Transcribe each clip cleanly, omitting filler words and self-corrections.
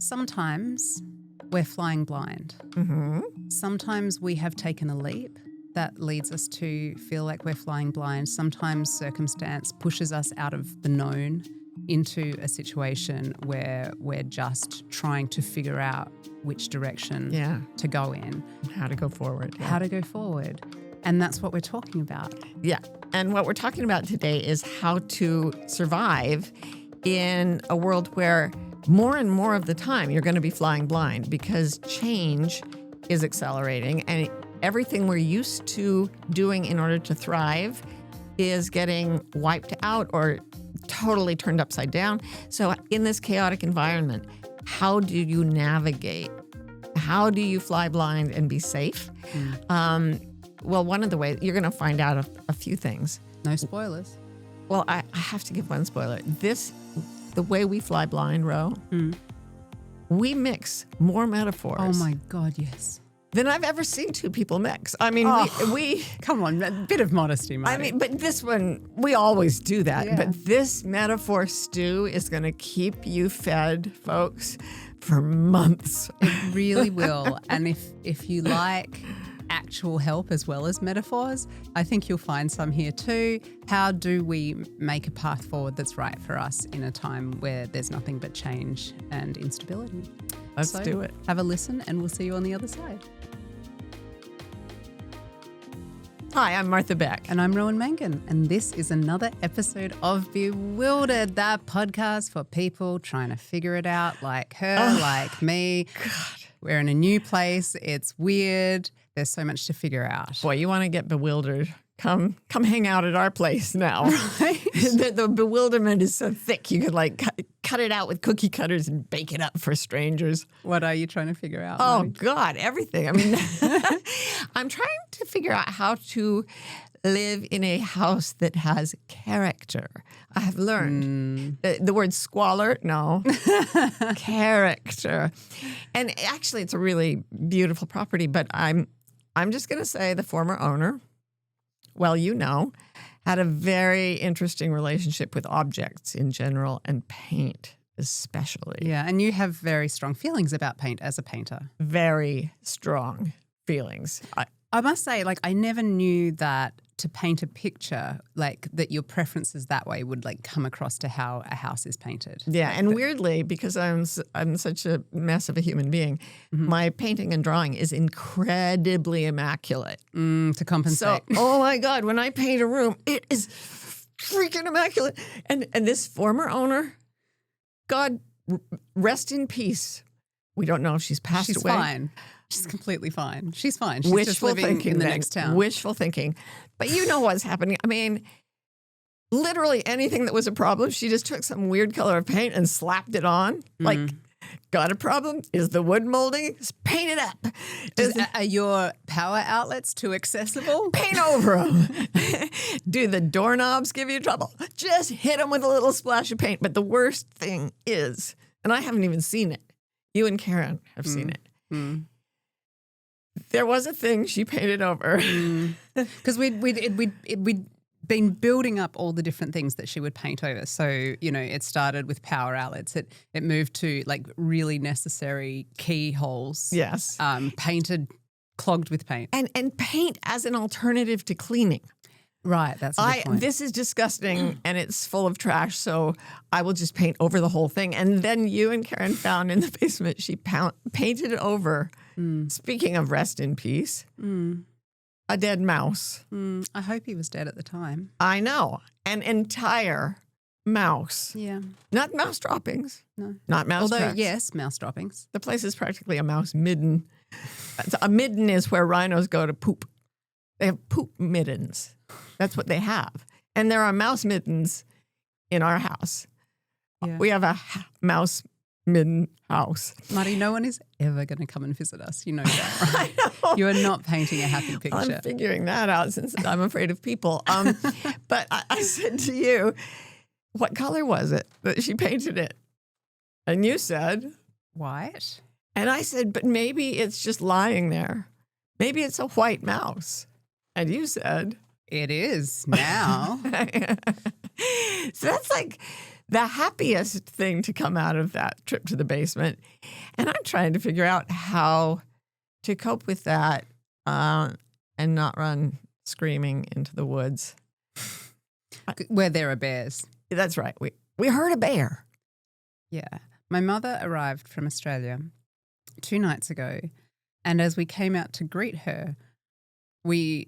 Sometimes we're flying blind. Mm-hmm. Sometimes we have taken a leap that leads us to feel like we're flying blind. Sometimes circumstance pushes us out of the known into a situation where we're just trying to figure out which direction to go in. How to go forward. Yeah. How to go forward. And that's what we're talking about. Yeah. And what we're talking about today is how to survive in a world where more and more of the time you're going to be flying blind because change is accelerating and everything we're used to doing in order to thrive is getting wiped out or totally turned upside down. So in this chaotic environment, how do you navigate? How do you fly blind and be safe? Well, one of the ways, you're going to find out a few things. No spoilers. Well, I have to give one spoiler. The way we fly blind, Ro, we mix more metaphors. Oh my God, yes. Than I've ever seen two people mix. I mean, we come on, a bit of modesty, Marty. I mean, but this one, we always do that. Yeah. But this metaphor stew is going to keep you fed, folks, for months. It really will. And if you like actual help as well as metaphors, I think you'll find some here too. How do we make a path forward that's right for us in a time where there's nothing but change and instability? Let's do it. Have a listen and we'll see you on the other side. Hi, I'm Martha Beck. And I'm Rowan Mangan, and this is another episode of Bewildered, that podcast for people trying to figure it out like her, like me. God. We're in a new place. It's weird. There's so much to figure out. Boy, you want to get bewildered. Come hang out at our place now. Right? The bewilderment is so thick you could like cut it out with cookie cutters and bake it up for strangers. What are you trying to figure out? Oh, Marty? God, everything. I mean, I'm trying to figure out how to live in a house that has character. I have learned the word squalor, no, character. And actually, it's a really beautiful property, but I'm just going to say the former owner, well, you know, had a very interesting relationship with objects in general and paint especially. Yeah, and you have very strong feelings about paint as a painter. Very strong feelings. I must say, like, I never knew that to paint a picture, like, that your preferences that way would, like, come across to how a house is painted. Yeah, and weirdly, because I'm such a mess of a human being, my painting and drawing is incredibly immaculate. To compensate. So, oh my God, when I paint a room, it is freaking immaculate. And this former owner, God rest in peace. We don't know if she's passed away. She's fine. She's completely fine. She's fine. She's Wishful just living thinking in the next town. Wishful thinking. But you know what's happening. I mean, literally anything that was a problem, she just took some weird color of paint and slapped it on. Like, got a problem? Is the wood molding? Just paint it up. Are your power outlets too accessible? Paint over them. Do the doorknobs give you trouble? Just hit them with a little splash of paint. But the worst thing is, and I haven't even seen it, you and Karen have seen it. There was a thing she painted over. Because we'd been building up all the different things that she would paint over. So, you know, it started with power outlets. It moved to, like, really necessary keyholes. Yes. Painted, clogged with paint. And paint as an alternative to cleaning. Right, that's a good point. This is disgusting and it's full of trash, so I will just paint over the whole thing. And then you and Karen found in the basement, she painted over, speaking of rest in peace, a dead mouse. I hope he was dead at the time. I know. An entire mouse. Yeah. Not mouse droppings. No. Not mouse Although, tracks. yes, mouse droppings. The place is practically a mouse midden. A midden is where rhinos go to poop. They have poop middens. That's what they have. And there are mouse middens in our house. Yeah. We have a mouse midden house. Marty, no one is ever going to come and visit us. You know that, right? I know. You are not painting a happy picture. I'm figuring that out since I'm afraid of people. But I said to you, what color was it that she painted it? And you said, white. And I said, but maybe it's just lying there. Maybe it's a white mouse. And you said, it is now. So that's like the happiest thing to come out of that trip to the basement. And I'm trying to figure out how to cope with that and not run screaming into the woods. Where there are bears. That's right. We heard a bear. Yeah. My mother arrived from Australia 2 nights ago, and as we came out to greet her, we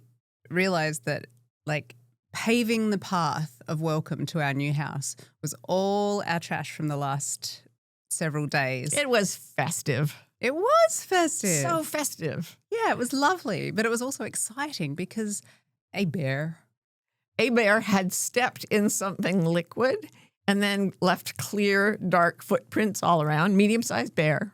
realized that, like, paving the path of welcome to our new house was all our trash from the last several days. It was festive. It was festive. So festive. Yeah, it was lovely, but it was also exciting because a bear had stepped in something liquid and then left clear, dark footprints all around. Medium-sized bear.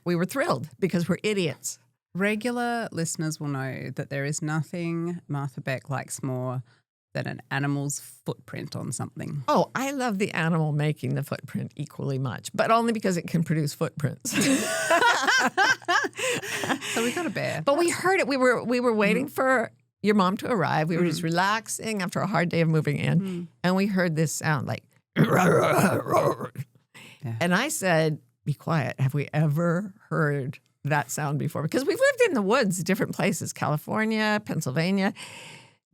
We were thrilled because we're idiots. Regular listeners will know that there is nothing Martha Beck likes more than an animal's footprint on something. Oh, I love the animal making the footprint equally much, but only because it can produce footprints. So we got a bear. But we heard it. We were waiting for your mom to arrive. We were just relaxing after a hard day of moving in, and we heard this sound like, and I said, "Be quiet. Have we ever heard that sound before?" Because we've lived in the woods, different places, California, Pennsylvania.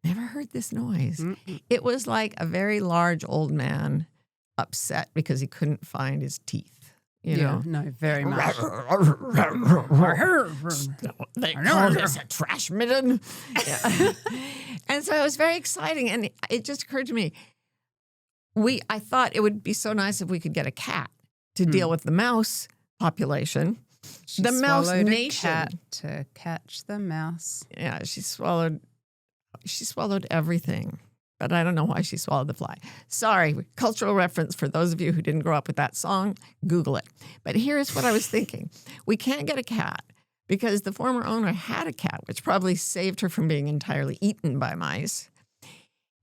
Never heard this noise. It was like a very large old man upset because he couldn't find his teeth. You know? No, very much. They call this a trash midden. Yeah. And so it was very exciting. And it just occurred to me, I thought it would be so nice if we could get a cat to deal with the mouse population. She the mouse swallowed nation. a cat to catch the mouse. Yeah, she swallowed everything. But I don't know why she swallowed the fly. Sorry, cultural reference for those of you who didn't grow up with that song, Google it. But here's what I was thinking. We can't get a cat because the former owner had a cat, which probably saved her from being entirely eaten by mice.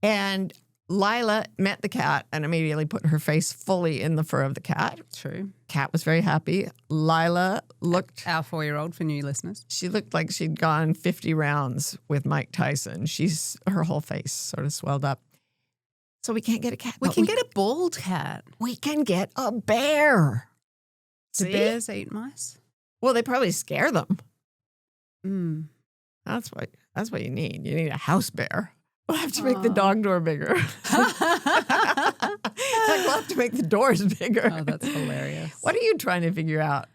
And Lila met the cat and immediately put her face fully in the fur of the cat. True. Cat was very happy. Lila looked... Our 4-year-old for new listeners. She looked like she'd gone 50 rounds with Mike Tyson. Her whole face sort of swelled up. So we can't get a cat. We can get a bald cat. We can get a bear. Do See? bears eat mice? Well, they probably scare them. Mm. That's what you need. You need a house bear. We'll have to make the dog door bigger. We'll have to make the doors bigger. Oh, that's hilarious. What are you trying to figure out?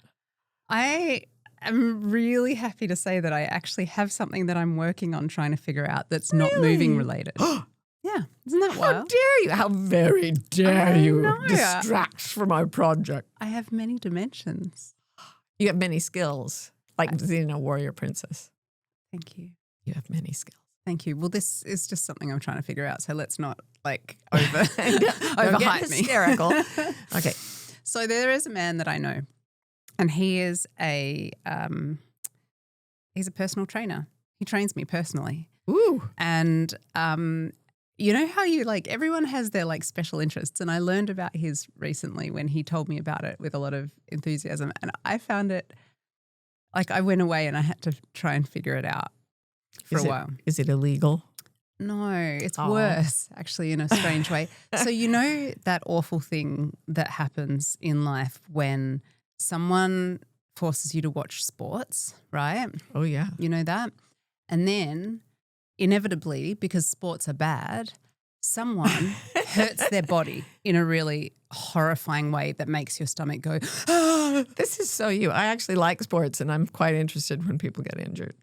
I am really happy to say that I actually have something that I'm working on trying to figure out that's not moving related. Yeah. Isn't that wild? How dare you? How very dare you know. distract from our project. I have many dimensions. You have many skills, like Xena, warrior princess. Thank you. You have many skills. Thank you. Well, this is just something I'm trying to figure out, so let's not overhype me. Hysterical. Okay. So there is a man that I know, and he is he's a personal trainer. He trains me personally. Ooh. And you know how everyone has their special interests, and I learned about his recently when he told me about it with a lot of enthusiasm, and I found it I went away and I had to try and figure it out. For a while. Is it illegal? No, it's worse, actually, in a strange way. So you know that awful thing that happens in life when someone forces you to watch sports, right? Oh, yeah. You know that? And then inevitably, because sports are bad, someone hurts their body in a really horrifying way that makes your stomach go, ah! This is so you. I actually like sports, and I'm quite interested when people get injured.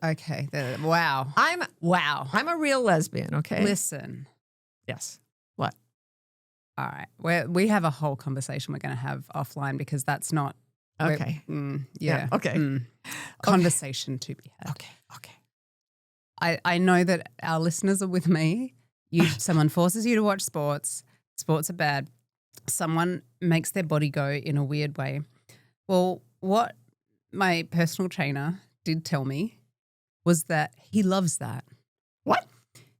Okay. Wow. I'm a real lesbian, okay? Listen. Yes. What? All right. We have a whole conversation we're going to have offline because that's not. Okay. Yeah. Okay. Conversation to be had. Okay. I know that our listeners are with me. Someone forces you to watch sports. Sports are bad. Someone makes their body go in a weird way. Well, what my personal trainer did tell me was that he loves that. What?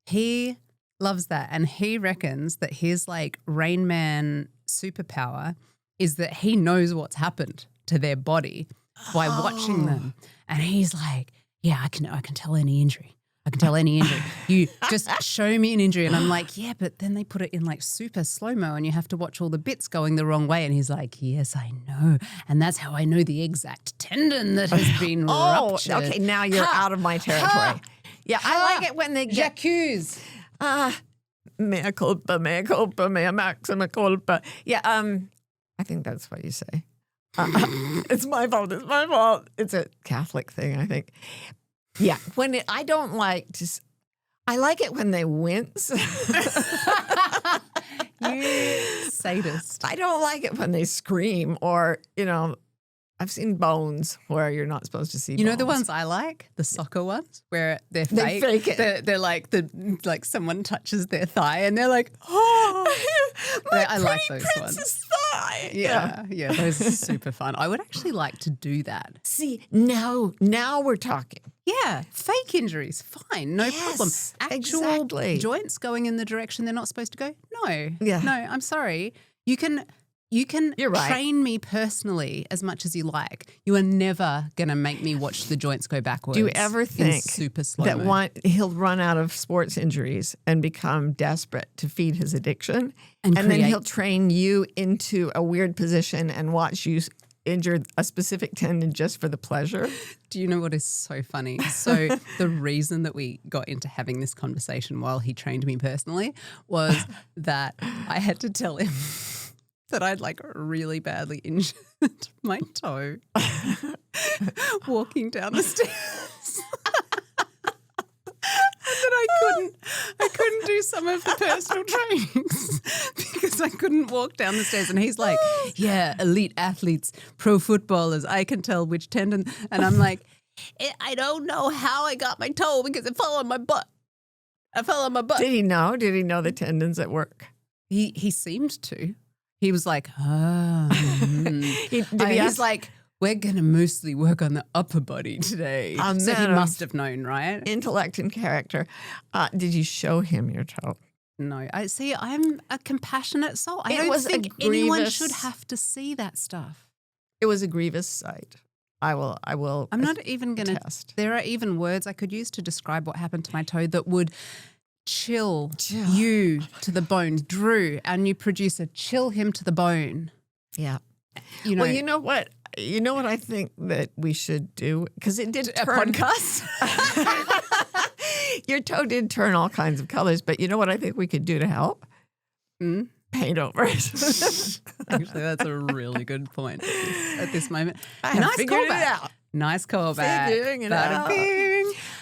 He loves that. And he reckons that his Rain Man superpower is that he knows what's happened to their body by watching them. And he's like, yeah, I can tell any injury. I can tell any injury. You just show me an injury. And I'm like, yeah, but then they put it in like super slow-mo and you have to watch all the bits going the wrong way. And he's like, yes, I know. And that's how I know the exact tendon that has been ruptured. Okay, now you're out of my territory. Yeah, I like it when they get... J'accuse. Mea culpa, mea maxima culpa. Yeah, I think that's what you say. It's my fault. It's my fault. It's a Catholic thing, I think. Yeah, I don't like to. I like it when they wince. You sadist. I don't like it when they scream or I've seen bones where you're not supposed to see. You know the ones I like, the soccer ones, where they're fake. They fake it. They're like someone touches their thigh and they're like, oh, I like those ones. Thigh. Yeah, those are super fun. I would actually like to do that. See, now we're talking. Yeah, fake injuries, fine, no problem. Actual joints going in the direction they're not supposed to go, no. Yeah. No, I'm sorry. You can You're right. train me personally as much as you like. You are never going to make me watch the joints go backwards. Do you ever think super slow that he'll run out of sports injuries and become desperate to feed his addiction? And then he'll train you into a weird position and watch you injure a specific tendon just for the pleasure? Do you know what is so funny? So the reason that we got into having this conversation while he trained me personally was that I had to tell him that I'd like really badly injured my toe walking down the stairs. And I couldn't do some of the personal trainings because I couldn't walk down the stairs. And he's like, yeah, elite athletes, pro footballers, I can tell which tendon. And I'm like, I don't know how I got my toe because it fell on my butt. Did he know? Did he know the tendons at work? He seemed to. He was like, he's like, we're going to mostly work on the upper body today. So he must have known, right? Intellect and character. Did you show him your toe? No. I'm a compassionate soul. I don't think anyone should have to see that stuff. It was a grievous sight. I will. I'm not even going to test. There are even words I could use to describe what happened to my toe that would chill you to the bone. Drew, our new producer, chill him to the bone. Yeah. Well, you know what? You know what I think that we should do? Because it did a podcast. Your toe did turn all kinds of colors, but you know what I think we could do to help? Paint over it. Actually, that's a really good point at this moment. Nice callback. Nice callback. Figuring it out.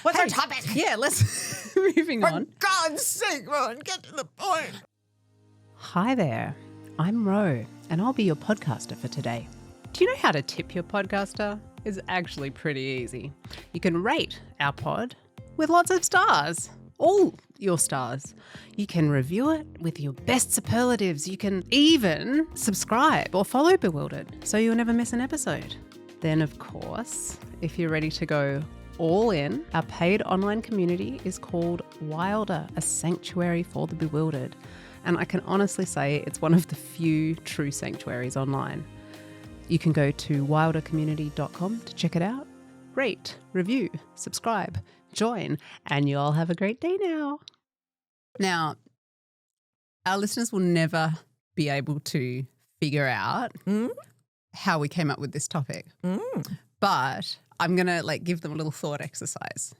What's our topic? Yeah, let's moving on. For God's sake, Ron, get to the point. Hi there. I'm Ro, and I'll be your podcaster for today. Do you know how to tip your podcaster? It's actually pretty easy. You can rate our pod with lots of stars. All your stars. You can review it with your best superlatives. You can even subscribe or follow Bewildered so you'll never miss an episode. Then, of course, if you're ready to go all in, our paid online community is called Wilder, a sanctuary for the bewildered. And I can honestly say it's one of the few true sanctuaries online. You can go to wildercommunity.com to check it out. Rate, review, subscribe, join, and you all have a great day now. Now, our listeners will never be able to figure out how we came up with this topic. But I'm going to give them a little thought exercise.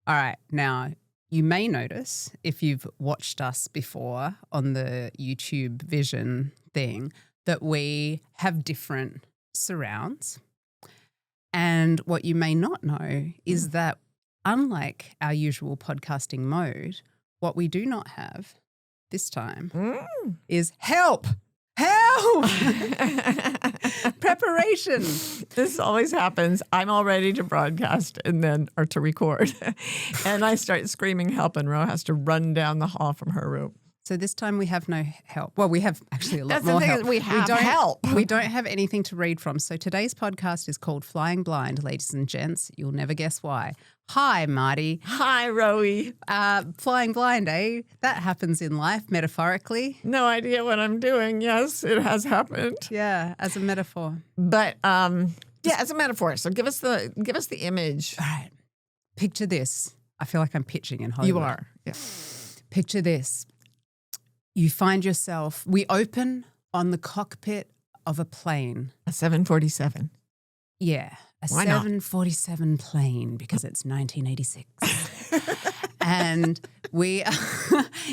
All right. Now, you may notice if you've watched us before on the YouTube Vision thing that we have different surrounds. And what you may not know is that unlike our usual podcasting mode, what we do not have this time is help. Preparation. This always happens. I'm all ready to broadcast or to record. And I start screaming help and Ro has to run down the hall from her room. So this time we have no help. Well, we have actually a lot That's more the thing help. Is we have help. We don't have anything to read from. So today's podcast is called Flying Blind, ladies and gents. You'll never guess why. Hi, Marty. Hi, Rowie. Flying blind, eh? That happens in life, metaphorically. No idea what I'm doing. Yes, it has happened. Yeah, as a metaphor. But as a metaphor. So give us the image. All right. Picture this. I feel like I'm pitching in Hollywood. You are. Yeah. Picture this. You find yourself, we open on the cockpit of a plane. A 747. Yeah. A Why not? 747 plane because it's 1986. And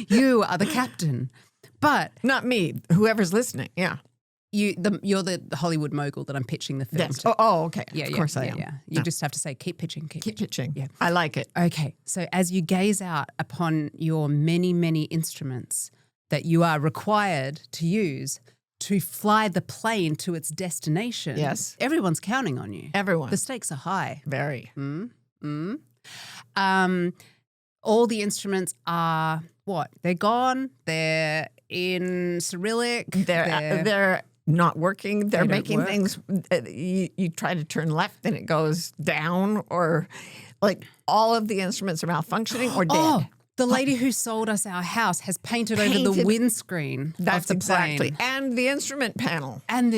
you are the captain. But Not me, whoever's listening. Yeah. you're the Hollywood mogul that I'm pitching the film Yes. to. Oh, okay. Yeah, of yeah, course I yeah, am. yeah. You just have to say, keep pitching, keep Keep pitching. pitching. Yeah. I like it. Okay, so as you gaze out upon your many, many instruments that you are required to use to fly the plane to its destination, Yes. everyone's counting on you. Everyone. The stakes are high. Very. All the instruments are what? They're gone. They're in Cyrillic. They're not working. They're They don't making work. things. You try to turn left and it goes down, or like all of the instruments are malfunctioning or dead. Oh, the lady who sold us our house has painted over the Painted- windscreen That's of the exactly. plane. And the instrument panel And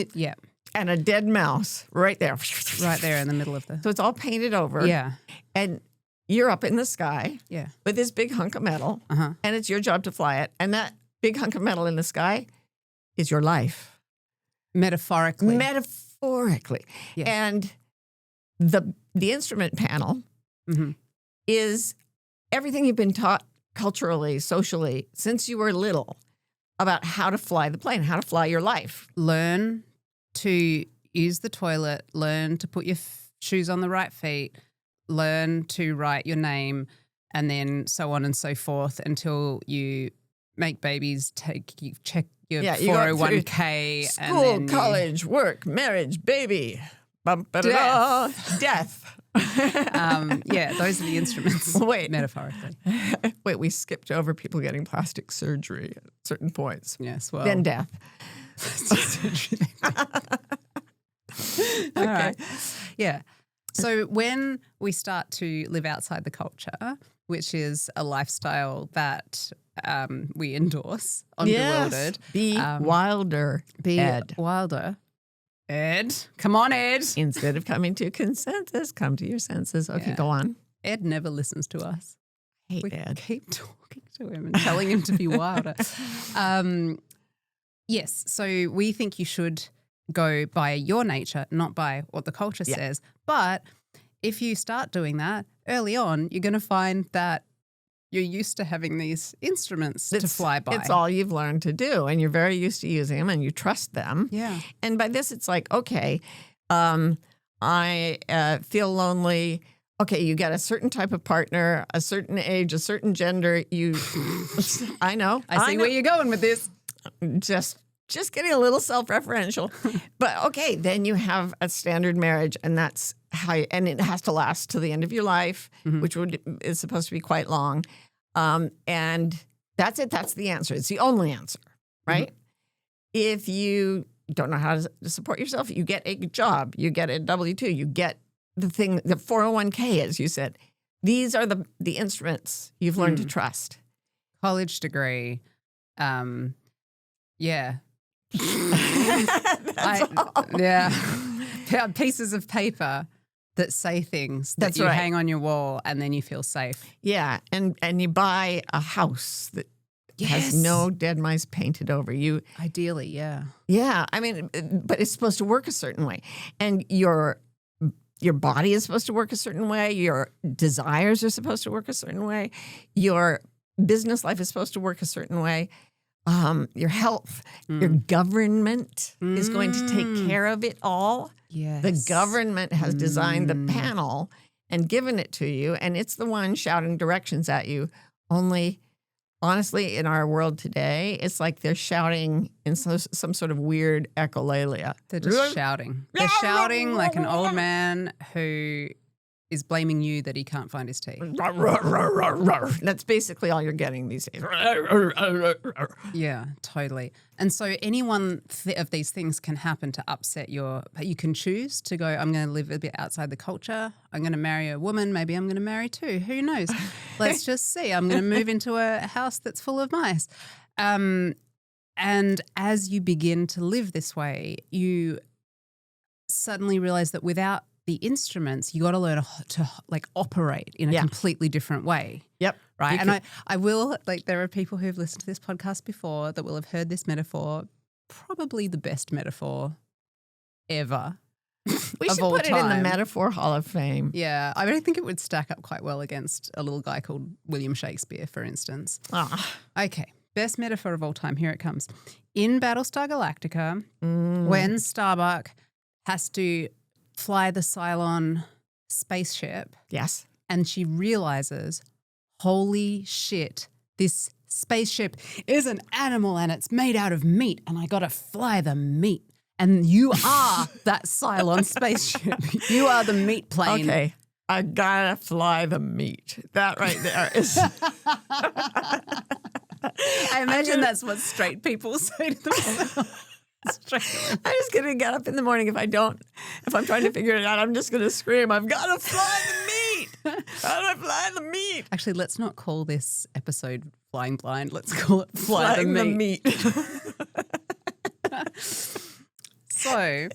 and a dead mouse right there. right there in the middle of the. So it's all painted over. Yeah, And you're up in the sky yeah. with this big hunk of metal, Uh-huh. and it's your job to fly it. And that big hunk of metal in the sky is your life. Metaphorically. Metaphorically. Yes. And the instrument panel Mhm. is everything you've been taught culturally, socially, since you were little about how to fly the plane, how to fly your life. Learn to use the toilet, learn to put your shoes on the right feet, learn to write your name, and then so on and so forth until you make babies, check your Yeah, you go through 401k. School, and then college, work, marriage, baby, death. Yeah, those are the instruments. Wait. Metaphorically. Wait, we skipped over people getting plastic surgery at certain points. Yes, well. Then death. All right. Yeah. So when we start to live outside the culture, which is a lifestyle that we endorse on Bewildered. Be wilder, Be Ed. wilder. Ed. Come on, Ed. Instead of coming to consensus, come to your senses. Okay, Yeah. go on. Ed never listens to us. Hate We Ed. keep talking to him and telling him to be wilder. Yes, so we think you should go by your nature, not by what the culture Yeah. says. But if you start doing that early on, you're going to find that you're used to having these instruments to fly by. It's all you've learned to do, and you're very used to using them, and you trust them. Yeah. And by this, it's like, okay, I feel lonely. Okay, you get a certain type of partner, a certain age, a certain gender. I know. I see know. where you're going with this. Just getting a little self-referential. But okay, then you have a standard marriage, and that's how and it has to last to the end of your life, which is supposed to be quite long. And that's it. That's the answer. It's the only answer, right? If you don't know how to support yourself, you get a job, you get a W-2, you get the 401k, as you said. These are the instruments you've learned to trust. College degree. Yeah. Yeah. Pieces of paper that say things that That's you right. hang on your wall and then you feel safe. Yeah, and you buy a house that has no dead mice painted over you. Ideally, yeah. Yeah, I mean, but it's supposed to work a certain way, and your body is supposed to work a certain way. Your desires are supposed to work a certain way. Your business life is supposed to work a certain way. Your health, your government is going to take care of it all. Yes. The government has designed the panel and given it to you, and it's the one shouting directions at you. Only, honestly, in our world today, it's like they're shouting in some sort of weird echolalia. They're just shouting. They're shouting like an old man who is blaming you that he can't find his teeth. That's basically all you're getting these days. Yeah, totally. And so any one of these things can happen to upset you can choose to go, I'm going to live a bit outside the culture. I'm going to marry a woman. Maybe I'm going to marry two. Who knows? Let's just see. I'm going to move into a house that's full of mice. And as you begin to live this way, you suddenly realize that without the instruments, you got to learn to like operate in a completely different way. Yep. Right. And I will, like, there are people who've listened to this podcast before that will have heard this metaphor, probably the best metaphor ever. We should put it in the Metaphor Hall of Fame. Yeah. I mean, I think it would stack up quite well against a little guy called William Shakespeare, for instance. Okay. Best metaphor of all time. Here it comes. In Battlestar Galactica, when Starbuck has to fly the Cylon spaceship. Yes. And she realizes, holy shit, this spaceship is an animal and it's made out of meat and I got to fly the meat. And you are that Cylon spaceship. You are the meat plane. Okay. I gotta fly the meat. That right there is. I imagine that's what straight people say to themselves. I'm just going to get up in the morning if I'm trying to figure it out, I'm just going to scream, I've got to fly the meat. How do I fly the meat? Actually, let's not call this episode Flying Blind. Let's call it Flying the Meat. So,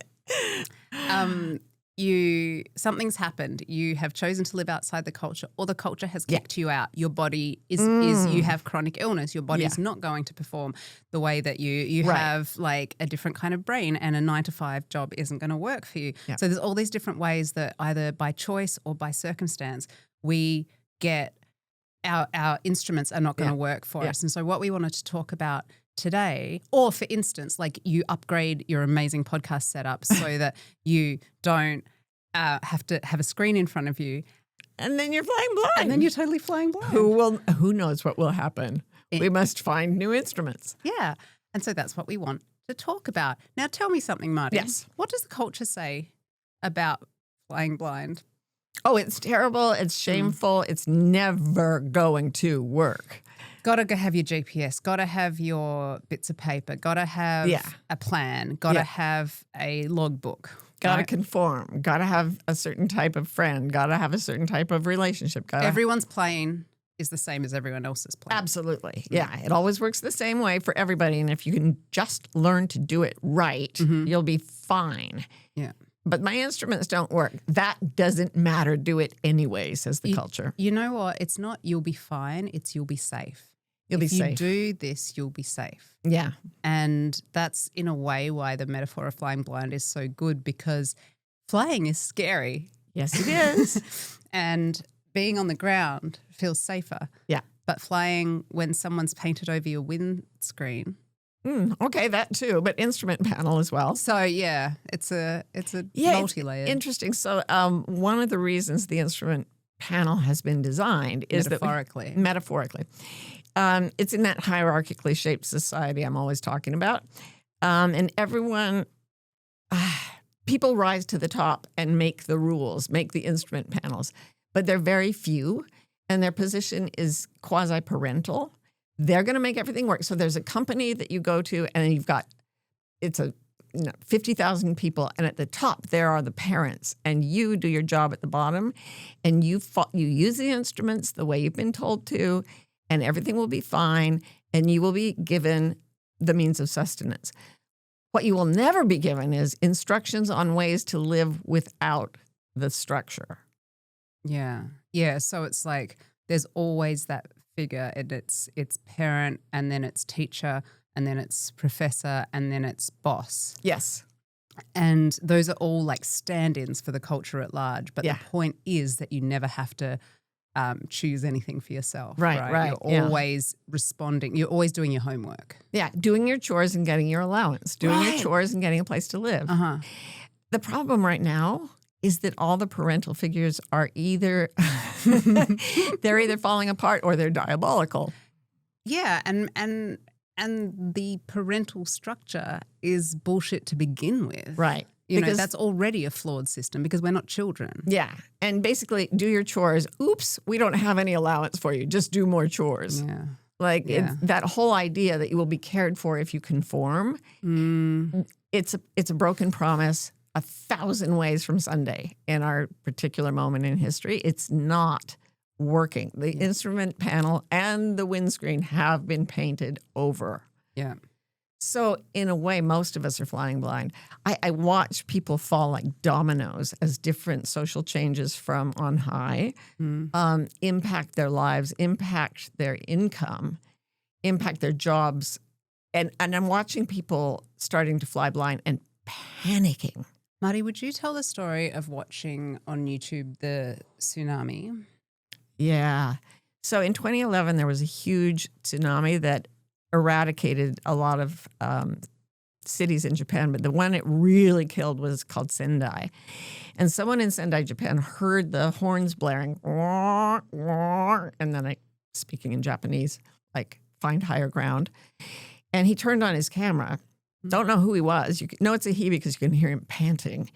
something's happened. You have chosen to live outside the culture, or the culture has kicked you out. Your body is you have chronic illness. Your body is not going to perform the way that you have like a different kind of brain, and a 9-to-5 job isn't going to work for you. Yeah. So there's all these different ways that either by choice or by circumstance we get our instruments are not going to work for us. And so what we wanted to talk about today, or for instance, like you upgrade your amazing podcast setup so that you don't have to have a screen in front of you. And then you're flying blind. And then you're totally flying blind. Who knows what will happen? We must find new instruments. Yeah. And so that's what we want to talk about. Now tell me something, Marty. Yes. What does the culture say about flying blind? Oh, it's terrible. It's shameful. It's never going to work. Got to go have your GPS, got to have your bits of paper, got to have a plan, got to have a logbook. Got to conform, got to have a certain type of friend, got to have a certain type of relationship. Everyone's plane is the same as everyone else's plane. Absolutely. Yeah, it always works the same way for everybody. And if you can just learn to do it right, you'll be fine. Yeah. But my instruments don't work. That doesn't matter. Do it anyway, says the culture. You know what? It's not you'll be fine. It's you'll be safe. You'll be safe. If you do this, you'll be safe. Yeah. And that's in a way why the metaphor of flying blind is so good, because flying is scary. Yes, it is. And being on the ground feels safer. Yeah. But flying when someone's painted over your windscreen. Okay, that too, but instrument panel as well. So yeah, it's a multi-layered. Interesting. So one of the reasons the instrument panel has been designed is metaphorically. It's in that hierarchically shaped society I'm always talking about. And everyone, people rise to the top and make the rules, make the instrument panels, but they're very few and their position is quasi-parental. They're going to make everything work. So there's a company that you go to and it's 50,000 people, and at the top there are the parents, and you do your job at the bottom, and you use the instruments the way you've been told to, and everything will be fine, and you will be given the means of sustenance. What you will never be given is instructions on ways to live without the structure. Yeah. Yeah. So it's like there's always that figure, and it's parent, and then it's teacher, and then it's professor, and then it's boss. Yes. And those are all like stand-ins for the culture at large. But the point is that you never have to choose anything for yourself. Right. You're always responding. You're always doing your homework. Yeah, doing your chores and getting your allowance. Doing your chores and getting a place to live. The problem right now is that all the parental figures are either they're either falling apart or they're diabolical. Yeah, and the parental structure is bullshit to begin with. Right. You know, that's already a flawed system because we're not children. Yeah. And basically, do your chores. Oops, we don't have any allowance for you. Just do more chores. Yeah. It's that whole idea that you will be cared for if you conform, it's a broken promise 1,000 ways from Sunday in our particular moment in history. It's not working. The instrument panel and the windscreen have been painted over. Yeah. So in a way, most of us are flying blind. I watch people fall like dominoes as different social changes from on high impact their lives, impact their income, impact their jobs. And I'm watching people starting to fly blind and panicking. Marty, would you tell the story of watching on YouTube the tsunami? Yeah. So in 2011, there was a huge tsunami that eradicated a lot of cities in Japan, but the one it really killed was called Sendai. And someone in Sendai, Japan, heard the horns blaring, and then speaking in Japanese, like find higher ground. And he turned on his camera. Don't know who he was. You know it's a he because you can hear him panting.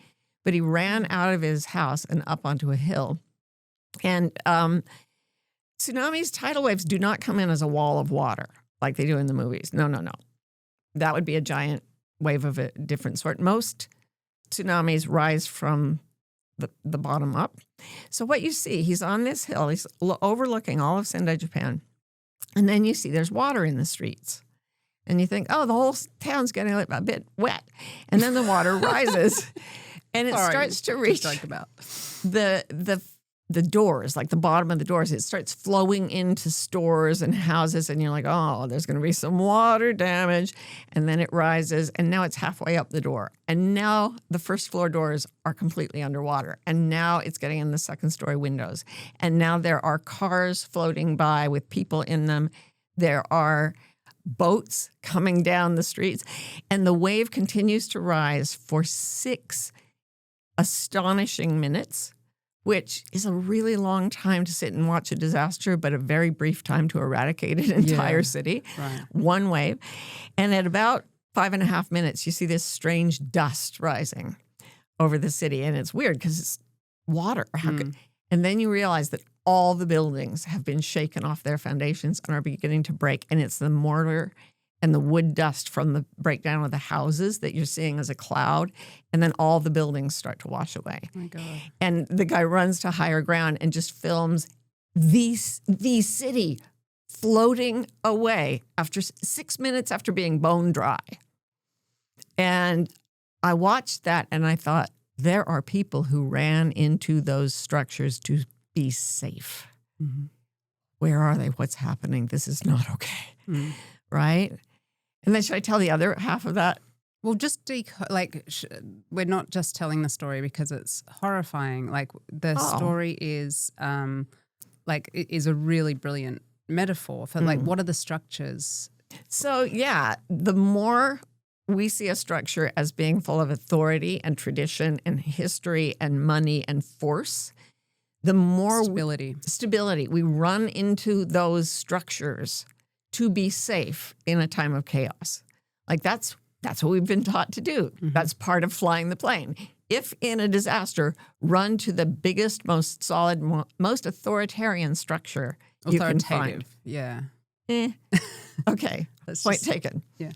But he ran out of his house and up onto a hill. And tsunamis, tidal waves do not come in as a wall of water like they do in the movies. No. That would be a giant wave of a different sort. Most tsunamis rise from the bottom up. So what you see, he's on this hill. He's overlooking all of Sendai, Japan. And then you see there's water in the streets. And you think, oh, the whole town's getting a bit wet. And then the water rises and it starts to reach the doors, like the bottom of the doors. It starts flowing into stores and houses. And you're like, oh, there's going to be some water damage. And then it rises. And now it's halfway up the door. And now the first floor doors are completely underwater. And now it's getting in the second story windows. And now there are cars floating by with people in them. There are boats coming down the streets, and the wave continues to rise for 6 astonishing minutes, which is a really long time to sit and watch a disaster, but a very brief time to eradicate an entire city. Right. One wave. And at about 5.5 minutes, you see this strange dust rising over the city. And it's weird because it's water. And then you realize that all the buildings have been shaken off their foundations and are beginning to break. And it's the mortar and the wood dust from the breakdown of the houses that you're seeing as a cloud. And then all the buildings start to wash away. Oh my God. And the guy runs to higher ground and just films the city floating away after 6 minutes after being bone dry. And I watched that and I thought, there are people who ran into those structures to be safe. Mm-hmm. Where are they? What's happening? This is not okay. Mm. Right? And then should I tell the other half of that? Well, just we're not just telling the story because it's horrifying. Like the story is it is a really brilliant metaphor for like what are the structures? So yeah, the more we see a structure as being full of authority and tradition and history and money and force, the more stability. We run into those structures to be safe in a time of chaos. Like that's what we've been taught to do. Mm-hmm. That's part of flying the plane. If in a disaster, run to the biggest, most solid, most authoritarian structure you can find. Yeah. Okay. Point taken. Yeah.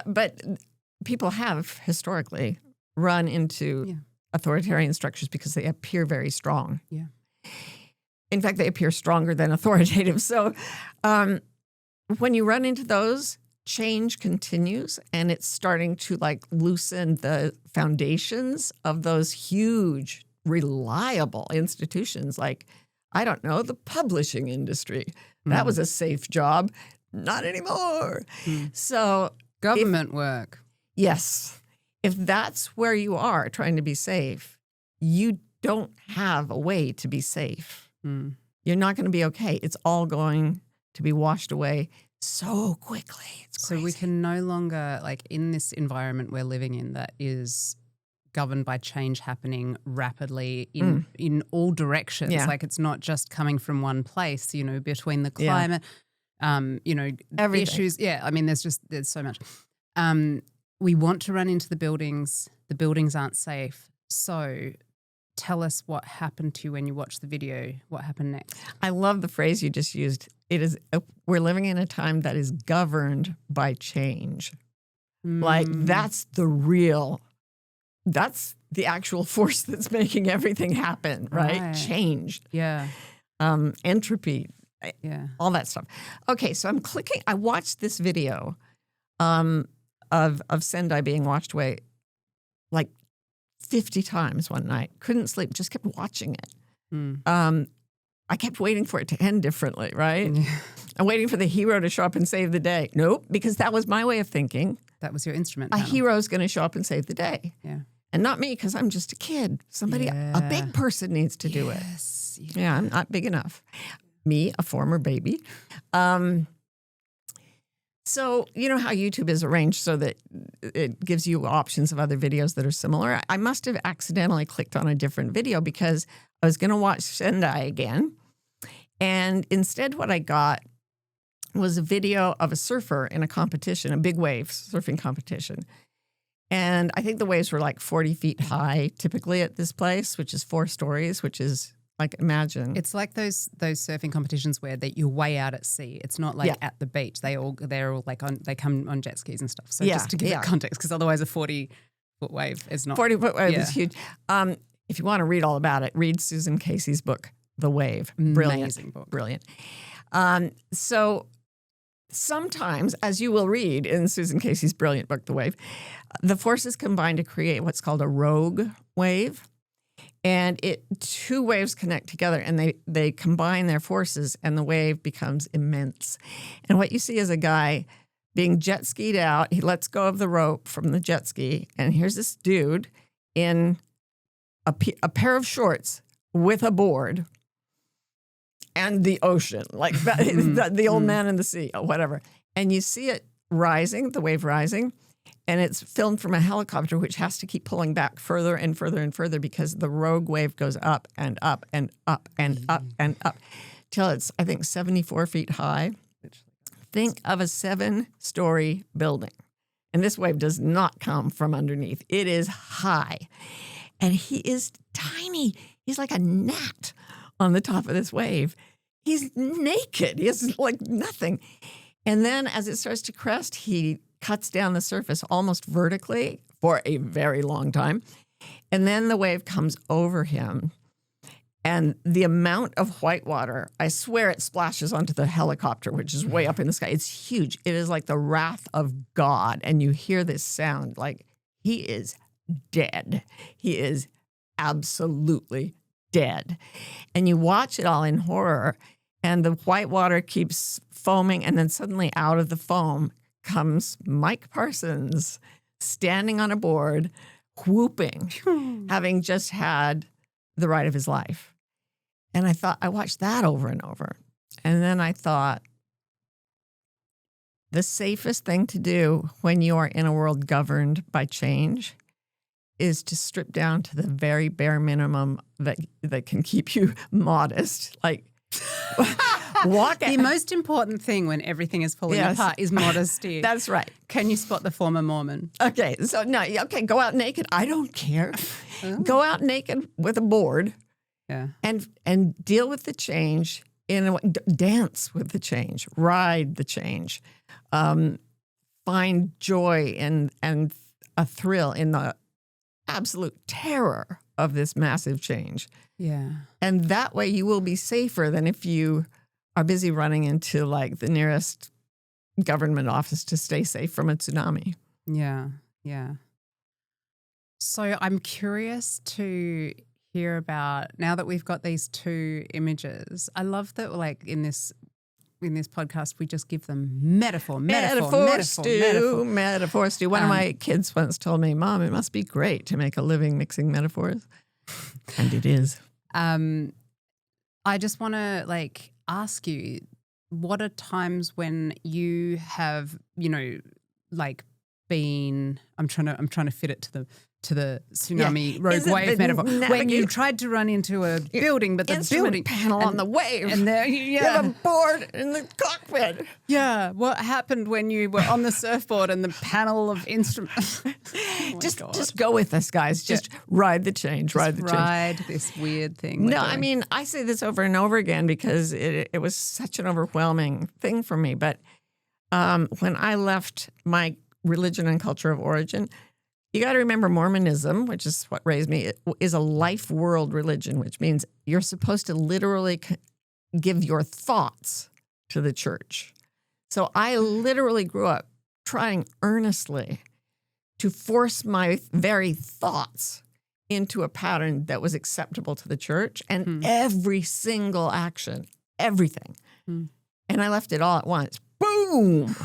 But people have historically run into authoritarian structures because they appear very strong. Yeah. In fact, they appear stronger than authoritative. So when you run into those, change continues and it's starting to loosen the foundations of those huge, reliable institutions like, I don't know, the publishing industry. That was a safe job. Not anymore. So government work. Yes. If that's where you are trying to be safe, you don't have a way to be safe. You're not going to be okay. It's all going to be washed away so quickly. It's crazy. So we can no longer, in this environment we're living in that is governed by change happening rapidly in all directions. Yeah. It's not just coming from one place, between the climate, everything. issues. Yeah, I mean, there's so much. We want to run into the buildings. The buildings aren't safe. So tell us what happened to you when you watched the video. What happened next? I love the phrase you just used. It is, we're living in a time that is governed by change. That's the actual force that's making everything happen, right? Change. Yeah. Entropy. Yeah. All that stuff. Okay, so I watched this video of Sendai being washed away like 50 times one night. Couldn't sleep, just kept watching it. I kept waiting for it to end differently, right? I'm waiting for the hero to show up and save the day. Nope, because that was my way of thinking. That was your instrument A panel. hero's going to show up and save the day. Yeah. And not me, because I'm just a kid. Somebody, a big person needs to do it. Yeah, I'm not big enough. Me, a former baby. So you know how YouTube is arranged so that it gives you options of other videos that are similar? I must have accidentally clicked on a different video because I was going to watch Sendai again. And instead what I got was a video of a surfer in a competition, a big wave surfing competition. And I think the waves were like 40 feet high typically at this place, which is 4 stories, which is like, imagine. It's like those surfing competitions where you're way out at sea. It's not like at the beach. They're all like they come on jet skis and stuff. So just to give it context, because otherwise a 40-foot wave is not 40-foot wave is huge. If you want to read all about it, read Susan Casey's book, The Wave. Brilliant. Amazing book. Brilliant. So sometimes, as you will read in Susan Casey's brilliant book, The Wave, the forces combine to create what's called a rogue wave. And 2 waves connect together and they combine their forces and the wave becomes immense. And what you see is a guy being jet skied out. He lets go of the rope from the jet ski. And here's this dude in a pair of shorts with a board and the ocean, like the old man in the sea or whatever. And you see it rising, the wave rising. And it's filmed from a helicopter, which has to keep pulling back further and further and further because the rogue wave goes up and up and up and up and up till it's, I think, 74 feet high. Think of a 7-story building. And this wave does not come from underneath. It is high. And he is tiny. He's like a gnat on the top of this wave. He's naked. He has like nothing. And then as it starts to crest, he cuts down the surface almost vertically for a very long time. And then the wave comes over him. And the amount of white water, I swear it splashes onto the helicopter, which is way up in the sky. It's huge. It is like the wrath of God. And you hear this sound like he is dead. He is absolutely dead. And you watch it all in horror. And the white water keeps foaming. And then suddenly out of the foam comes Mike Parsons standing on a board, whooping, having just had the ride of his life. And I watched that over and over. And then I thought, the safest thing to do when you are in a world governed by change is to strip down to the very bare minimum that can keep you modest. Like, the most important thing when everything is falling apart is modesty. That's right. Can you spot the former Mormon? Okay, so go out naked. I don't care. Go out naked with a board, and deal with the change in a way. Dance with the change, ride the change, find joy and a thrill in the absolute terror of this massive change. Yeah, and that way you will be safer than if you are busy running into like the nearest government office to stay safe from a tsunami. Yeah, yeah. So I'm curious to hear about, now that we've got these 2 images, I love that like in this podcast we just give them metaphor stew. One of my kids once told me, Mom, it must be great to make a living mixing metaphors. And it is. I just want to like ask you, what are times when you have, like been, I'm trying to fit it to the tsunami rogue wave metaphor. When you tried to run into a building, but the building panel on the wave, and there you have a board in the cockpit. Yeah, what happened when you were on the surfboard and the panel of instruments? Just go with us, guys. Just ride the change. Ride this weird thing. No, I mean, I say this over and over again because it was such an overwhelming thing for me. But when I left my religion and culture of origin, you got to remember Mormonism, which is what raised me, is a life world religion, which means you're supposed to literally give your thoughts to the church. So I literally grew up trying earnestly to force my very thoughts into a pattern that was acceptable to the church, and every single action, everything. And I left it all at once. Boom!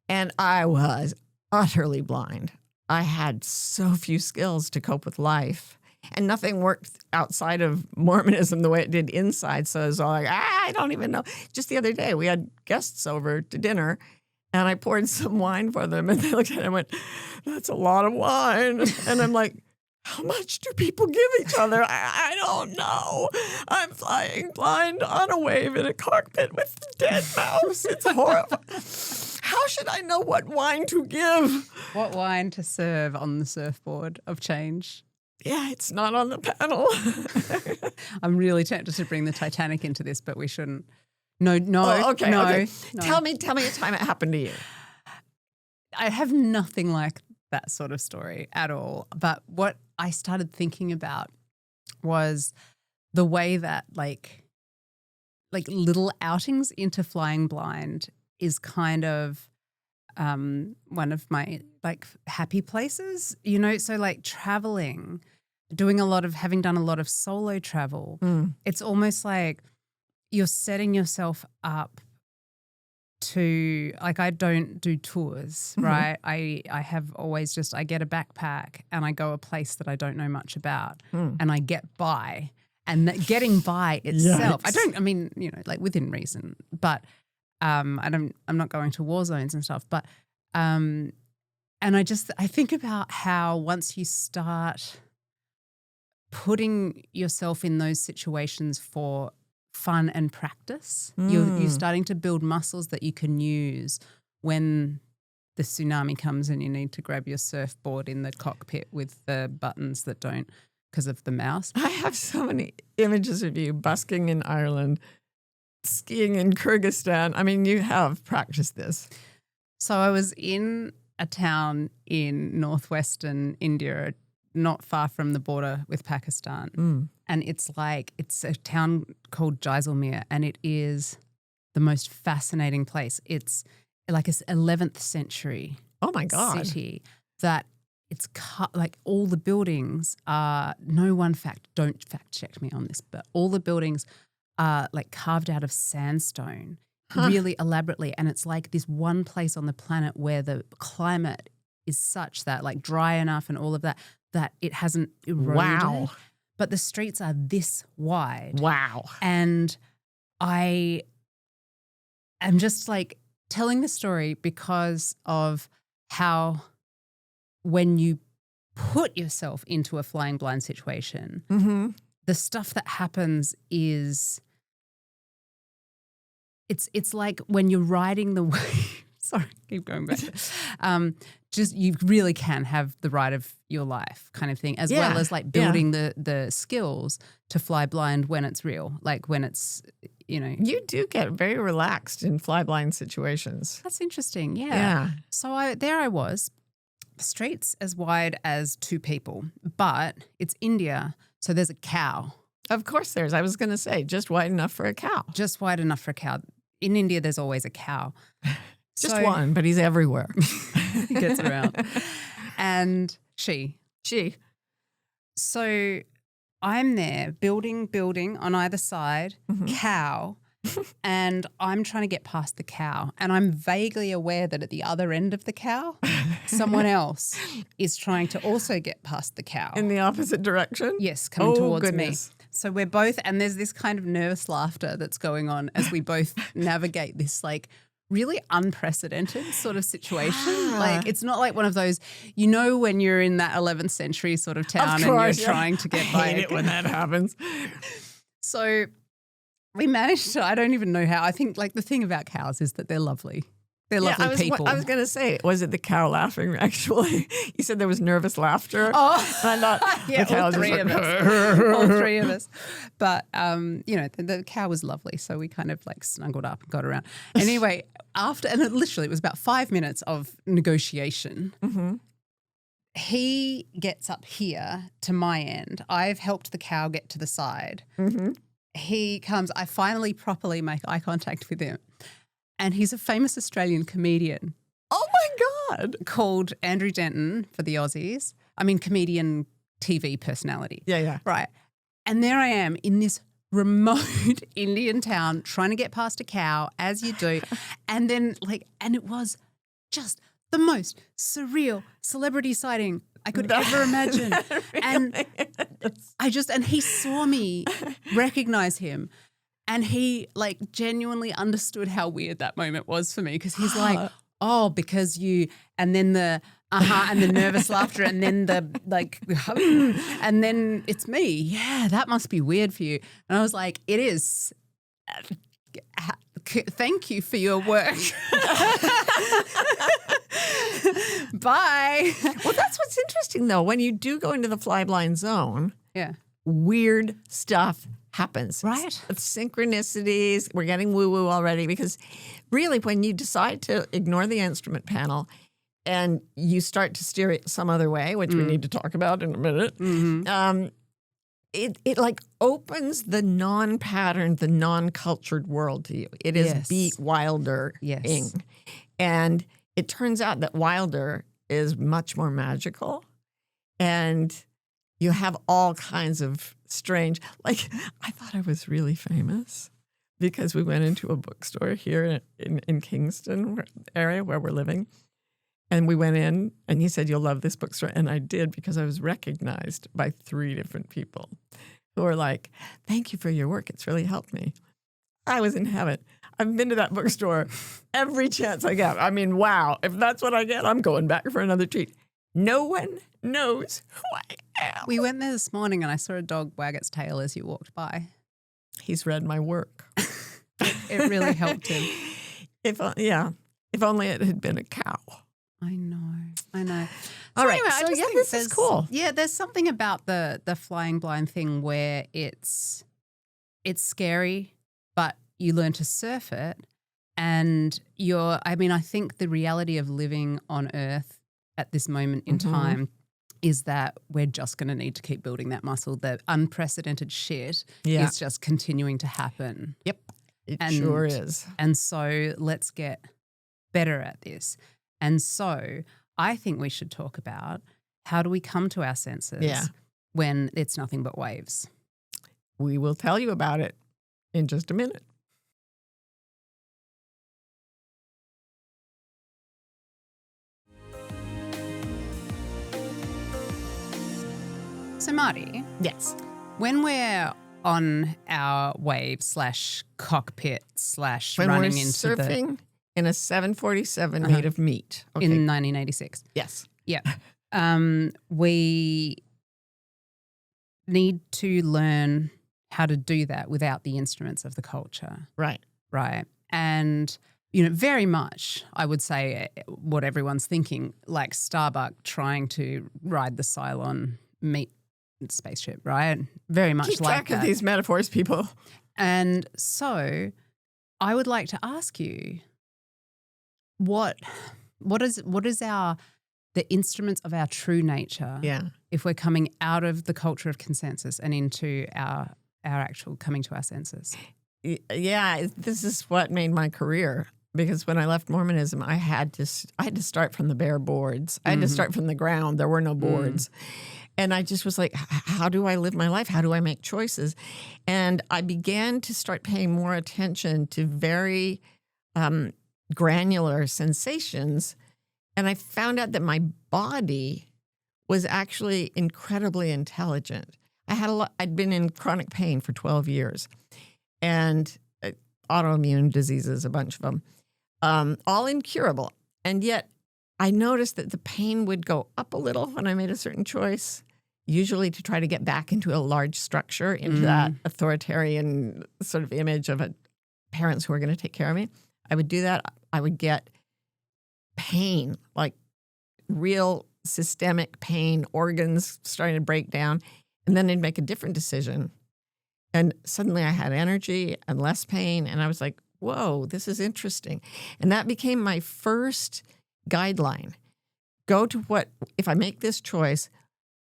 And I was utterly blind. I had so few skills to cope with life. And nothing worked outside of Mormonism the way it did inside. So I was all like, I don't even know. Just the other day, we had guests over to dinner, and I poured some wine for them. And they looked at it and went, that's a lot of wine. And I'm like, how much do people give each other? I don't know. I'm flying blind on a wave in a cockpit with a dead mouse. It's horrible. How should I know what wine to give? What wine to serve on the surfboard of change? Yeah, it's not on the panel. I'm really tempted to bring the Titanic into this, but we shouldn't. No. Okay. Tell me a time it happened to you. I have nothing like that sort of story at all. But what I started thinking about was the way that like little outings into flying blind is kind of one of my like happy places, you know, so like traveling, having done a lot of solo travel, it's almost like you're setting yourself up to, like, I don't do tours, right? I have always I get a backpack and I go a place that I don't know much about and I get by, and that getting by itself, like within reason, but I'm not going to war zones and stuff, but and I think about how once you start putting yourself in those situations for fun and practice, you're starting to build muscles that you can use when the tsunami comes and you need to grab your surfboard in the cockpit with the buttons that don't because of the mouse. I have so many images of you busking in Ireland, skiing in Kyrgyzstan. I mean, you have practiced this. So I was in a town in northwestern India, not far from the border with Pakistan. And it's a town called Jaisalmer, and it is the most fascinating place. It's like an 11th century city that it's like all the buildings are, don't fact check me on this, but all the buildings are like carved out of sandstone really elaborately. And it's like this one place on the planet where the climate is such that like dry enough and all of that it hasn't eroded. Wow. But the streets are this wide. Wow. And I am just like telling the story because of how when you put yourself into a flying blind situation, the stuff that happens is it's like when you're riding the wave. Sorry, keep going back. Just you really can have the ride of your life kind of thing, as well as like building the skills to fly blind when it's real, like when it's, you know. You do get very relaxed in fly blind situations. That's interesting, yeah. So I was, the streets as wide as two people, but it's India, so there's a cow. Of course there's. I was going to say, just wide enough for a cow. Just wide enough for a cow. In India, there's always a cow. Just one, but he's everywhere. He gets around. And she. So I'm there building on either side, cow, and I'm trying to get past the cow. And I'm vaguely aware that at the other end of the cow, someone else is trying to also get past the cow. In the opposite direction? Yes, coming towards me. Goodness. So we're both, and there's this kind of nervous laughter that's going on as we both navigate this like really unprecedented sort of situation. Like it's not like one of those, you know, when you're in that 11th century sort of town and you're trying to get by. I hate it when that happens. So we managed to, I don't even know how. I think like the thing about cows is that they're lovely. They're lovely people. I was going to say, was it the cow laughing actually? You said there was nervous laughter. Oh, and I thought, yeah, the all three of us. All three of us. But, you know, the cow was lovely. So we kind of like snuggled up and got around. Anyway, and it was about 5 minutes of negotiation. He gets up here to my end. I've helped the cow get to the side. He comes, I finally properly make eye contact with him. And he's a famous Australian comedian. Oh, my God. called Andrew Denton for the Aussies. I mean, comedian, TV personality. Yeah. Right. And there I am in this remote Indian town trying to get past a cow, as you do. And then and it was just the most surreal celebrity sighting I could ever imagine. And and he saw me recognize him. And he genuinely understood how weird that moment was for me, because he's like, oh, because you, and then the and the nervous laughter, and then the and then it's me. Yeah, that must be weird for you. And I was like, it is. Thank you for your work. Bye. Well, that's what's interesting, though. When you do go into the fly blind zone, Yeah. weird stuff happens. Right. It's synchronicities. We're getting woo-woo already, because really when you decide to ignore the instrument panel and you start to steer it some other way, which we need to talk about in a minute, it opens the non-patterned, the non-cultured world to you. It is bewildering. Yes. And it turns out that wilder is much more magical, and you have all kinds of strange, I thought I was really famous because we went into a bookstore here in Kingston area where we're living. And we went in and he said, you'll love this bookstore. And I did, because I was recognized by 3 different people who were like, thank you for your work. It's really helped me. I was in heaven. I've been to that bookstore every chance I get. I mean, wow, if that's what I get, I'm going back for another treat. No one knows who I am. We went there this morning and I saw a dog wag its tail as you walked by. He's read my work. It really helped him. If only it had been a cow. I know. All right. Anyway, I So just think this is cool. Yeah, there's something about the flying blind thing where it's scary, but you learn to surf it. And I think the reality of living on Earth at this moment in time is that we're just going to need to keep building that muscle. The unprecedented shit is just continuing to happen. Yep. It sure is. And so let's get better at this. And so I think we should talk about, how do we come to our senses when it's nothing but waves? We will tell you about it in just a minute. So Marty. Yes. When we're on our wave / cockpit / When running we're into surfing in a 747 made of meat. Okay. in 1986. Yes. Yeah. We need to learn how to do that without the instruments of the culture. Right. Right. And, very much, I would say, what everyone's thinking, like Starbuck trying to ride the Cylon meat spaceship, right? Very much Keep like track of that. these metaphors, people. And so I would like to ask you, what is the instruments of our true nature? Yeah. If we're coming out of the culture of consensus and into our actual coming to our senses. Yeah, this is what made my career, because when I left Mormonism, I had to start from the bare boards. I had to start from the ground. There were no boards. And I just was like, how do I live my life? How do I make choices? And I began to start paying more attention to very granular sensations. And I found out that my body was actually incredibly intelligent. I'd been in chronic pain for 12 years, and autoimmune diseases, a bunch of them, all incurable. And yet I noticed that the pain would go up a little when I made a certain choice, usually to try to get back into a large structure, into that authoritarian sort of image of parents who are going to take care of me. I would do that. I would get pain, like real systemic pain, organs starting to break down. And then I'd make a different decision. And suddenly I had energy and less pain. And I was like, whoa, this is interesting. And that became my first guideline. Go to if I make this choice,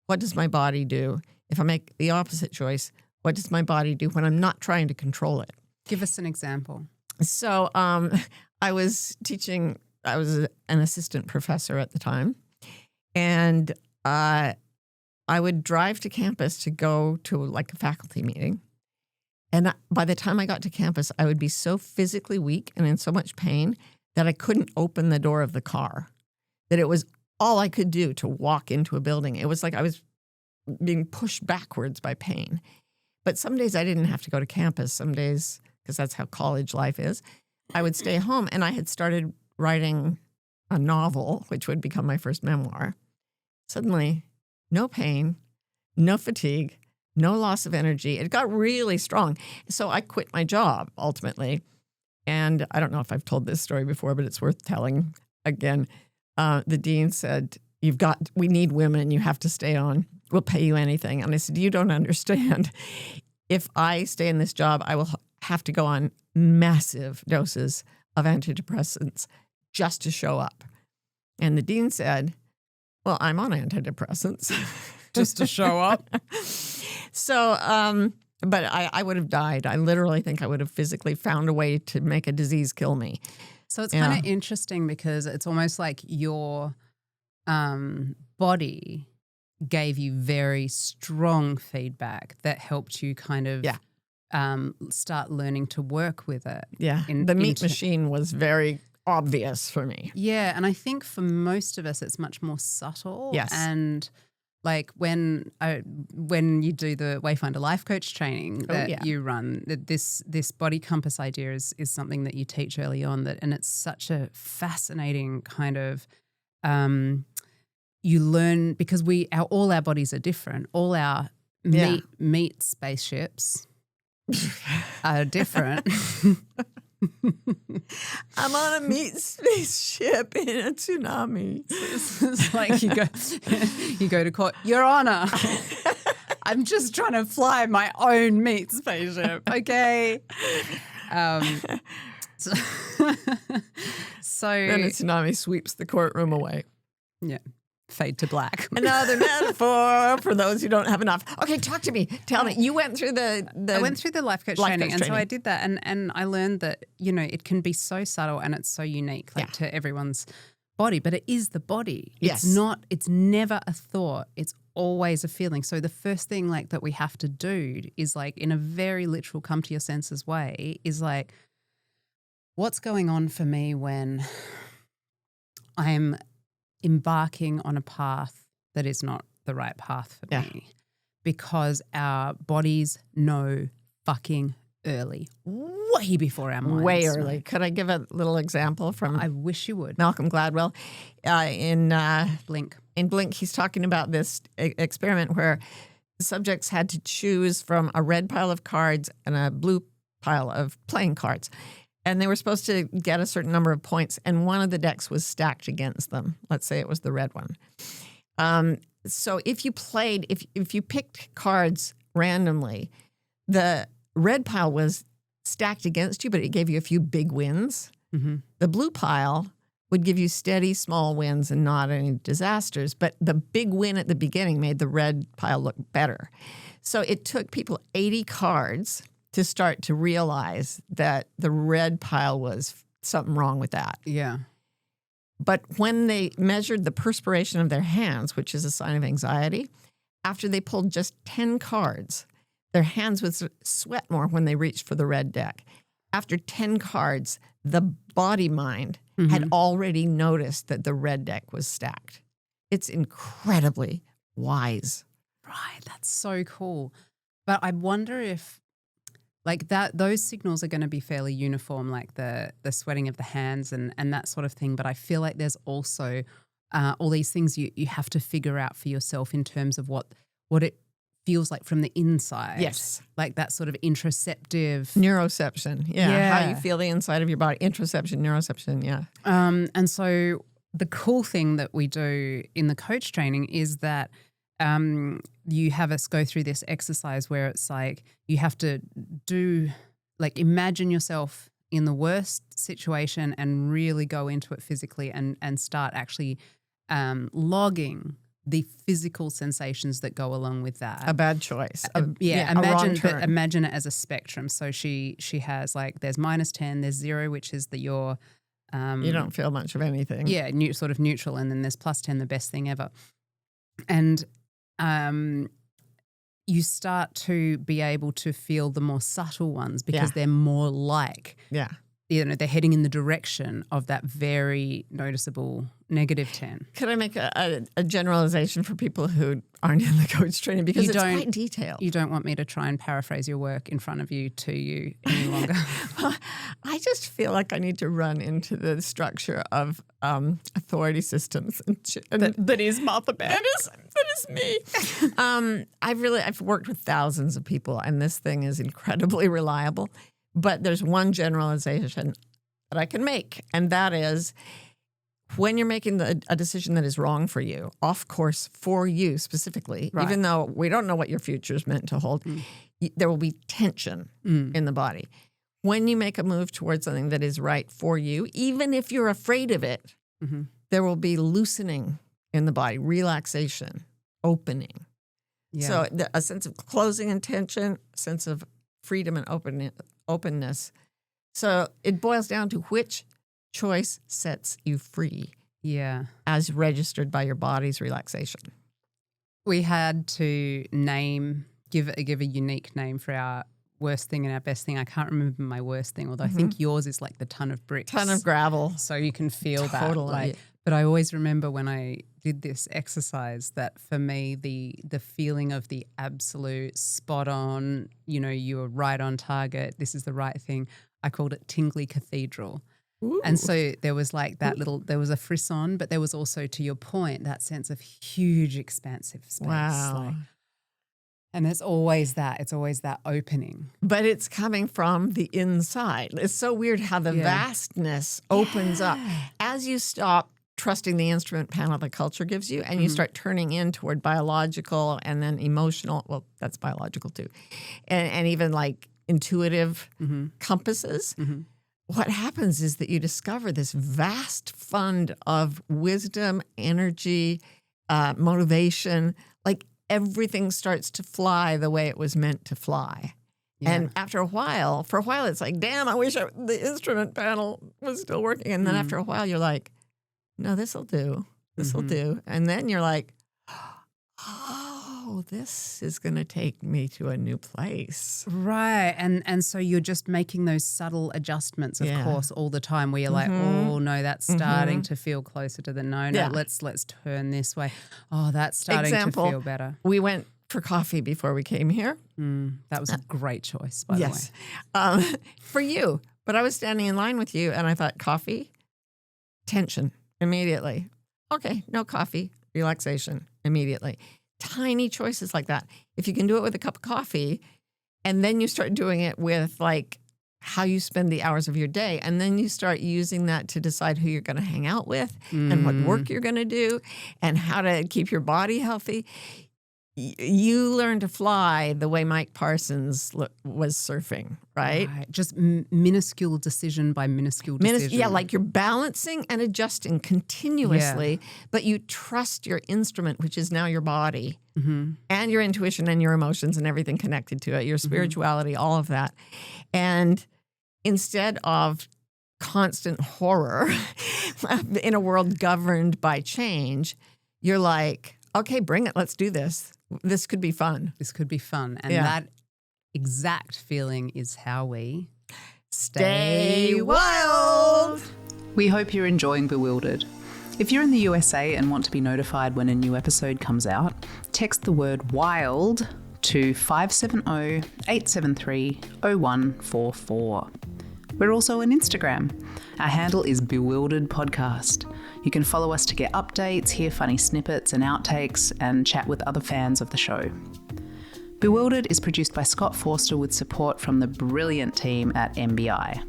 what does my body do? If I make the opposite choice, what does my body do when I'm not trying to control it? Give us an example. So I was teaching I was an assistant professor at the time, and I would drive to campus to go to like a faculty meeting. And by the time I got to campus, I would be so physically weak and in so much pain that I couldn't open the door of the car, that it was all I could do to walk into a building. It was like I was being pushed backwards by pain. But some days I didn't have to go to campus. Some days, because that's how college life is, I would stay home. And I had started writing a novel, which would become my first memoir. Suddenly, no pain, no fatigue, no loss of energy. It got really strong. So I quit my job ultimately. And I don't know if I've told this story before, but it's worth telling again. The dean said, we need women. You have to stay on. We'll pay you anything. And I said, you don't understand. If I stay in this job, I will have to go on massive doses of antidepressants just to show up. And the dean said, well, I'm on antidepressants. Just to show up? So, but I would have died. I literally think I would have physically found a way to make a disease kill me. So it's kind of interesting because it's almost like your body gave you very strong feedback that helped you kind of start learning to work with it. Yeah, the meat machine was very obvious for me. Yeah, and I think for most of us it's much more subtle. Yes. And like when you do the Wayfinder Life Coach training that you run, this body compass idea is something that you teach early on, and it's such a fascinating kind of you learn because all our bodies are different. All our meat spaceships are different. I'm on a meat spaceship in a tsunami. It's like you go to court, Your Honor, I'm just trying to fly my own meat spaceship, okay? So then a tsunami sweeps the courtroom away. Yeah. Fade to black. Another metaphor for those who don't have enough. Okay, talk to me. Tell me. You went through the I went through the life coach training, and so I did that, and I learned that it can be so subtle and it's so unique, to everyone's body, but it is the body. Yes. It's never a thought. It's always a feeling. So the first thing that we have to do is in a very literal come to your senses way is what's going on for me when I'm embarking on a path that is not the right path for me, because our bodies know fucking early, way before our minds. Way early. Know. Could I give a little example from I wish you would. Malcolm Gladwell in Blink. In Blink, he's talking about this experiment where subjects had to choose from a red pile of cards and a blue pile of playing cards. And they were supposed to get a certain number of points, and one of the decks was stacked against them. Let's say it was the red one. So if you picked cards randomly, the red pile was stacked against you, but it gave you a few big wins. Mm-hmm. The blue pile would give you steady, small wins and not any disasters. But the big win at the beginning made the red pile look better. So it took people 80 cards to start to realize that the red pile was something wrong with that. Yeah. But when they measured the perspiration of their hands, which is a sign of anxiety, after they pulled just 10 cards, their hands would sweat more when they reached for the red deck. After 10 cards, the body mind had already noticed that the red deck was stacked. It's incredibly wise. Right. That's so cool. But I wonder if those signals are going to be fairly uniform, like the sweating of the hands and that sort of thing. But I feel like there's also all these things you have to figure out for yourself in terms of what it feels like from the inside. Yes. Like that sort of interoceptive. Neuroception. Yeah. How you feel the inside of your body. Interoception, neuroception. Yeah. And so the cool thing that we do in the coach training is that you have us go through this exercise where it's you have to imagine yourself in the worst situation and really go into it physically and start actually logging the physical sensations that go along with that. A bad choice. Imagine it as a spectrum. So she has there's -10, there's 0, which is your You don't feel much of anything. Yeah, sort of neutral. And then there's +10, the best thing ever. And you start to be able to feel the more subtle ones because they're more like, they're heading in the direction of that very noticeable -10. Could I make a generalization for people who aren't in the coach training? Because it's quite detailed. You don't want me to try and paraphrase your work in front of you to you any longer. I just feel like I need to run into the structure of authority systems. That is Martha Beck. That is me. I've worked with thousands of people, and this thing is incredibly reliable. But there's one generalization that I can make, and that is when you're making a decision that is wrong for you, off course for you specifically, even though we don't know what your future is meant to hold, there will be tension in the body. When you make a move towards something that is right for you, even if you're afraid of it, there will be loosening in the body, relaxation, opening. Yeah. So a sense of closing and tension, a sense of freedom and openness. So it boils down to which choice sets you free. Yeah. As registered by your body's relaxation. We had to give a unique name for our worst thing and our best thing. I can't remember my worst thing, although I think yours is like the ton of bricks. Ton of gravel. So you can feel totally. that. But I always remember when I did this exercise that for me, the feeling of the absolute spot on, you were right on target, this is the right thing, I called it Tingly Cathedral. Ooh. And so there was like that there was a frisson, but there was also, to your point, that sense of huge expansive space. Wow. And it's always that opening. But it's coming from the inside. It's so weird how the vastness opens up as you stop trusting the instrument panel the culture gives you, and you start turning in toward biological and then emotional. Well, that's biological too. And even like intuitive compasses. What happens is that you discover this vast fund of wisdom, energy, motivation. Like everything starts to fly the way it was meant to fly. Yeah. And for a while, it's like, damn, I wish the instrument panel was still working. And then after a while, you're like, no, this'll do. This'll do. And then you're like, oh, this is going to take me to a new place. Right. And so you're just making those subtle adjustments, of course, all the time where you're like, oh, no, that's starting to feel closer to the no, let's turn this way. Oh, that's starting to feel better. We went for coffee before we came here. That was a great choice, by the way. For you. But I was standing in line with you and I thought, coffee, tension, immediately. Okay, no coffee, relaxation, immediately. Tiny choices like that. If you can do it with a cup of coffee and then you start doing it with like how you spend the hours of your day, and then you start using that to decide who you're going to hang out with and what work you're going to do and how to keep your body healthy, you learn to fly the way Mike Parsons was surfing, right? Just minuscule decision by minuscule decision. Yeah, like you're balancing and adjusting continuously, but you trust your instrument, which is now your body, and your intuition and your emotions and everything connected to it, your spirituality, all of that. And instead of constant horror in a world governed by change, you're like, okay, bring it. Let's do this. This could be fun. This could be fun. And that exact feeling is how we stay wild. We hope you're enjoying Bewildered. If you're in the USA and want to be notified when a new episode comes out, text the word WILD to 570-873-0144. We're also on Instagram. Our handle is Bewildered Podcast. You can follow us to get updates, hear funny snippets and outtakes, and chat with other fans of the show. Bewildered is produced by Scott Forster with support from the brilliant team at MBI.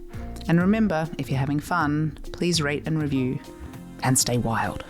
And remember, if you're having fun, please rate and review, and stay wild.